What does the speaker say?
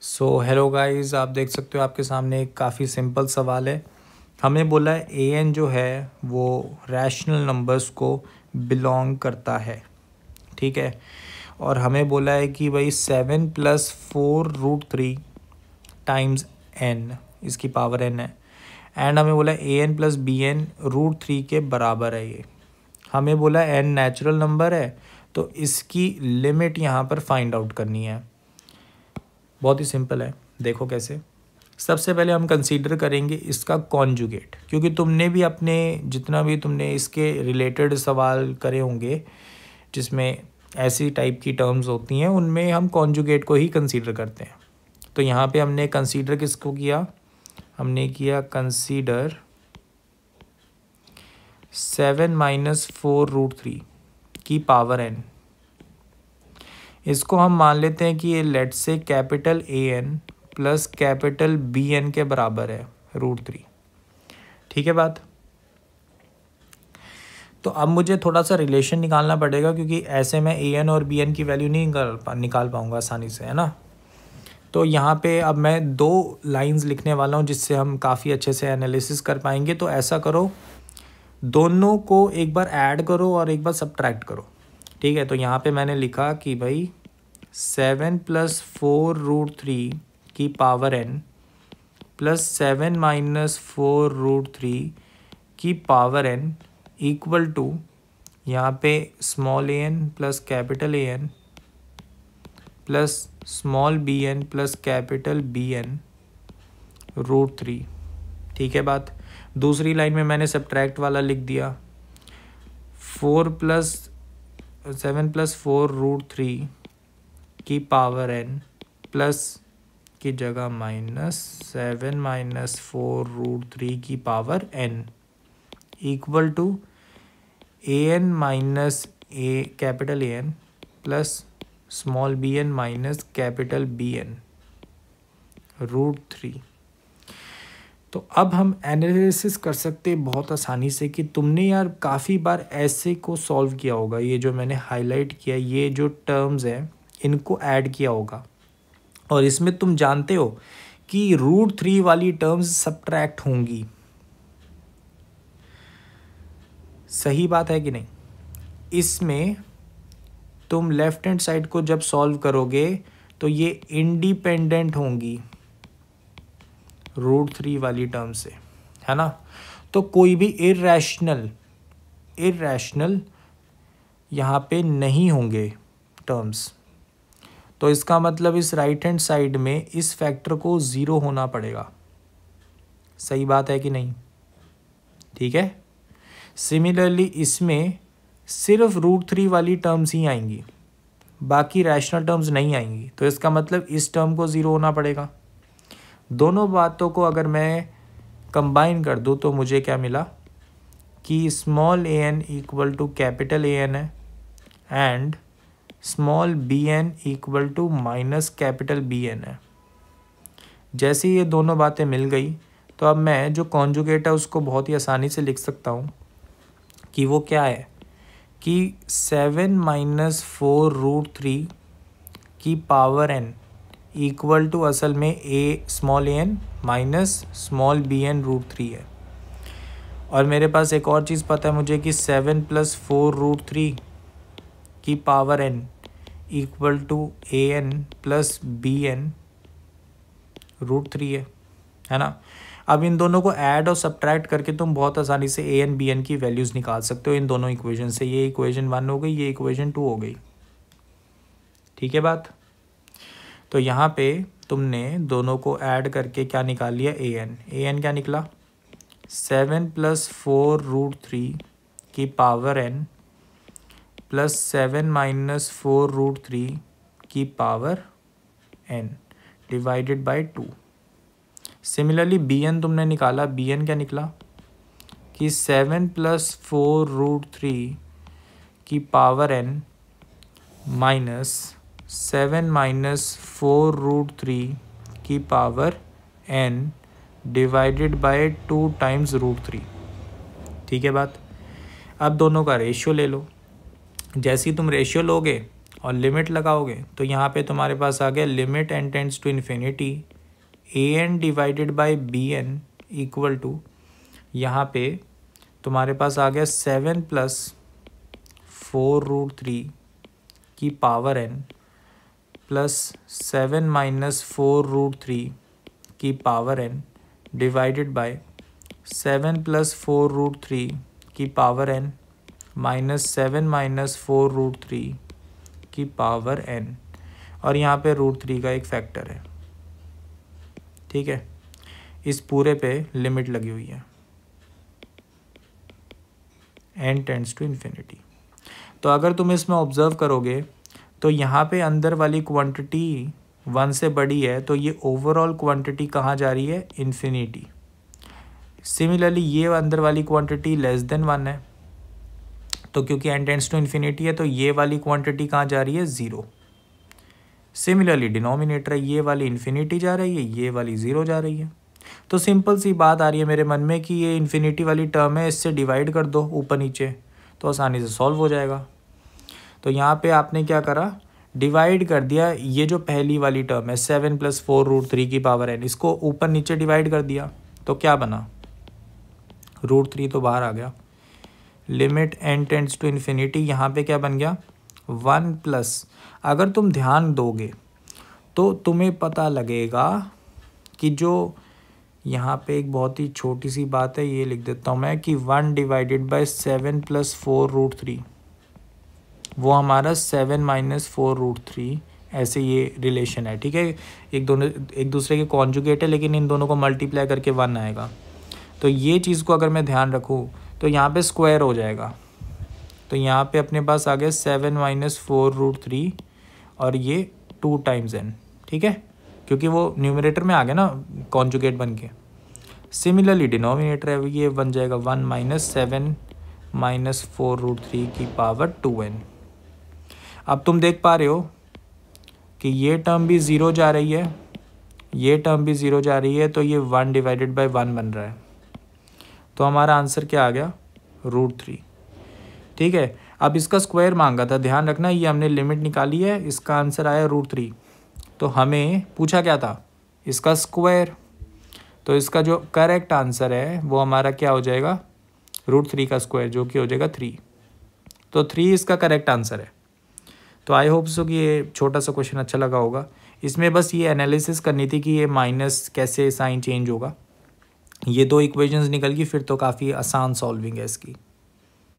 So hello guys, आप देख सकते हो आपके सामने एक काफ़ी सिंपल सवाल है। हमें बोला है ए एन जो है वो रैशनल नंबर्स को बिलोंग करता है, ठीक है। और हमें बोला है कि भाई 7+4√3 टाइम्स एन, इसकी पावर एन है। एंड हमें बोला है A N plus b N √3 के बराबर है। ये हमें बोला है एन नेचुरल नंबर है, तो इसकी लिमिट यहाँ पर फाइंड आउट करनी है। बहुत ही सिंपल है, देखो कैसे। सबसे पहले हम कंसीडर करेंगे इसका कॉन्जुगेट, क्योंकि तुमने भी अपने जितना भी तुमने इसके रिलेटेड सवाल करे होंगे जिसमें ऐसी टाइप की टर्म्स होती हैं, उनमें हम कॉन्जुगेट को ही कंसीडर करते हैं। तो यहाँ पे हमने कंसीडर किसको किया, हमने किया कंसीडर 7-4√3 की पावर एन। इसको हम मान लेते हैं कि ये लेट से capital A N plus capital B N के बराबर है √3, ठीक है बात। तो अब मुझे थोड़ा सा रिलेशन निकालना पड़ेगा, क्योंकि ऐसे मैं ए एन और बी एन की वैल्यू नहीं निकाल पाऊंगा आसानी से, है ना। तो यहाँ पे अब मैं दो लाइंस लिखने वाला हूँ जिससे हम काफ़ी अच्छे से एनालिसिस कर पाएंगे। तो ऐसा करो, दोनों को एक बार ऐड करो और एक बार सब्ट्रैक्ट करो, ठीक है। तो यहाँ पे मैंने लिखा कि भाई 7+4√3 की पावर एन प्लस 7-4√3 की पावर एन इक्वल टू, यहाँ पे small A N plus capital A N plus small B n plus capital B N √3, ठीक है बात। दूसरी लाइन में मैंने सब्ट्रैक्ट वाला लिख दिया, 7+4√3 की पावर एन प्लस की जगह -7-4√3 की power n equal to a N minus a capital A N plus small B n minus capital B N √3। तो अब हम एनालिसिस कर सकते हैं बहुत आसानी से कि तुमने यार काफ़ी बार ऐसे को सॉल्व किया होगा। ये जो मैंने हाईलाइट किया, ये जो टर्म्स हैं इनको ऐड किया होगा, और इसमें तुम जानते हो कि √3 वाली टर्म्स सब्ट्रैक्ट होंगी। सही बात है कि नहीं। इसमें तुम लेफ्ट हैंड साइड को जब सॉल्व करोगे तो ये इंडिपेंडेंट होंगी √3 वाली टर्म से, है ना। तो कोई भी इरैशनल यहाँ पे नहीं होंगे टर्म्स। तो इसका मतलब इस राइट हैंड साइड में इस फैक्टर को 0 होना पड़ेगा। सही बात है कि नहीं, ठीक है। सिमिलरली इसमें सिर्फ √3 वाली टर्म्स ही आएंगी, बाकी रैशनल टर्म्स नहीं आएंगी। तो इसका मतलब इस टर्म को 0 होना पड़ेगा। दोनों बातों को अगर मैं कंबाइन कर दूं तो मुझे क्या मिला कि small A N equal to capital A N है and small B N equal to minus capital B N है। जैसे ये दोनों बातें मिल गई तो अब मैं जो कॉन्जुगेट है उसको बहुत ही आसानी से लिख सकता हूँ कि वो क्या है कि 7-4√3 की पावर एन इक्वल टू असल में A small A N minus small B N √3 है। और मेरे पास एक और चीज़ पता है मुझे कि 7+4√3 की power n equal to a N plus b N √3 है ना। अब इन दोनों को ऐड और सब्ट्रैक्ट करके तुम बहुत आसानी से ए एन बी एन की वैल्यूज़ निकाल सकते हो इन दोनों इक्वेशन से। ये इक्वेशन 1 हो गई, ये इक्वेशन 2 हो गई, ठीक है बात। तो यहाँ पे तुमने दोनों को ऐड करके क्या निकाल लिया, ए एन क्या निकला 7+4√3 की पावर एन प्लस 7-4√3 की power n divided by 2। Similarly b n तुमने निकाला, बी एन क्या निकला कि 7+4√3 की पावर एन माइनस 7-4√3 की power n divided by 2 times √3, ठीक है बात। अब दोनों का रेशियो ले लो। जैसे ही तुम रेशियो लोगे और लिमिट लगाओगे तो यहाँ पे तुम्हारे पास आ गया limit n tends to infinity an divided by bn equal to, यहाँ पे तुम्हारे पास आ गया 7 प्लस 4√3 की पावर n प्लस 7 माइनस 4√3 की power n divided by 7 plus 4√3 की पावर n माइनस 7 माइनस 4√3 की पावर n, और यहाँ पे √3 का एक फैक्टर है। ठीक है, इस पूरे पे लिमिट लगी हुई है n टेंड्स टू इन्फिनिटी। तो अगर तुम इसमें ऑब्जर्व करोगे तो यहाँ पे अंदर वाली क्वांटिटी 1 से बड़ी है, तो ये ओवरऑल क्वांटिटी कहाँ जा रही है, इन्फिनिटी। सिमिलरली ये अंदर वाली क्वांटिटी लेस देन 1 है, तो क्योंकि n टेंड्स टू इन्फिनिटी है तो ये वाली क्वांटिटी कहाँ जा रही है, 0। सिमिलरली डिनोमिनेटर है, ये वाली इन्फिनिटी जा रही है, ये वाली 0 जा रही है। तो सिंपल सी बात आ रही है मेरे मन में कि ये इन्फिनिटी वाली टर्म है, इससे डिवाइड कर दो ऊपर नीचे तो आसानी से सॉल्व हो जाएगा। तो यहाँ पे आपने क्या करा, डिवाइड कर दिया, ये जो पहली वाली टर्म है 7 प्लस 4√3 की पावर n, इसको ऊपर नीचे डिवाइड कर दिया तो क्या बना, √3 तो बाहर आ गया। Limit n tends to infinity, यहाँ पे क्या बन गया 1 प्लस, अगर तुम ध्यान दोगे तो तुम्हें पता लगेगा कि जो यहाँ पे एक बहुत ही छोटी सी बात है, ये लिख देता हूँ मैं कि 1 डिवाइडेड बाय 7 प्लस 4√3 वो हमारा 7 माइनस 4√3, ऐसे ये रिलेशन है। ठीक है, एक दूसरे के कॉन्जुगेट है, लेकिन इन दोनों को मल्टीप्लाई करके 1 आएगा। तो ये चीज़ को अगर मैं ध्यान रखूँ तो यहाँ पे स्क्वायर हो जाएगा, तो यहाँ पे अपने पास आ गया 7 माइनस 4√3 और ये 2 टाइम्स n। ठीक है, क्योंकि वो न्यूमरेटर में आ गया ना कॉन्जुगेट बन के। सिमिलरली डिनोमिनेटर है, ये बन जाएगा 1 माइनस 7 माइनस 4√3 की पावर 2n। अब तुम देख पा रहे हो कि ये टर्म भी 0 जा रही है, ये टर्म भी 0 जा रही है, तो ये 1 डिवाइडेड बाई 1 बन रहा है। तो हमारा आंसर क्या आ गया, √3। ठीक है, अब इसका स्क्वायर मांगा था, ध्यान रखना ये हमने लिमिट निकाली है, इसका आंसर आया √3। तो हमें पूछा क्या था, इसका स्क्वायर, तो इसका जो करेक्ट आंसर है वो हमारा क्या हो जाएगा, √3 का स्क्वायर, जो कि हो जाएगा 3। तो 3 इसका करेक्ट आंसर है। तो आई होप सो कि ये छोटा सा क्वेश्चन अच्छा लगा होगा। इसमें बस ये एनालिसिस करनी थी कि ये माइनस कैसे साइन चेंज होगा। ये 2 इक्वेशंस निकल गई, फिर तो काफ़ी आसान सॉल्विंग है इसकी।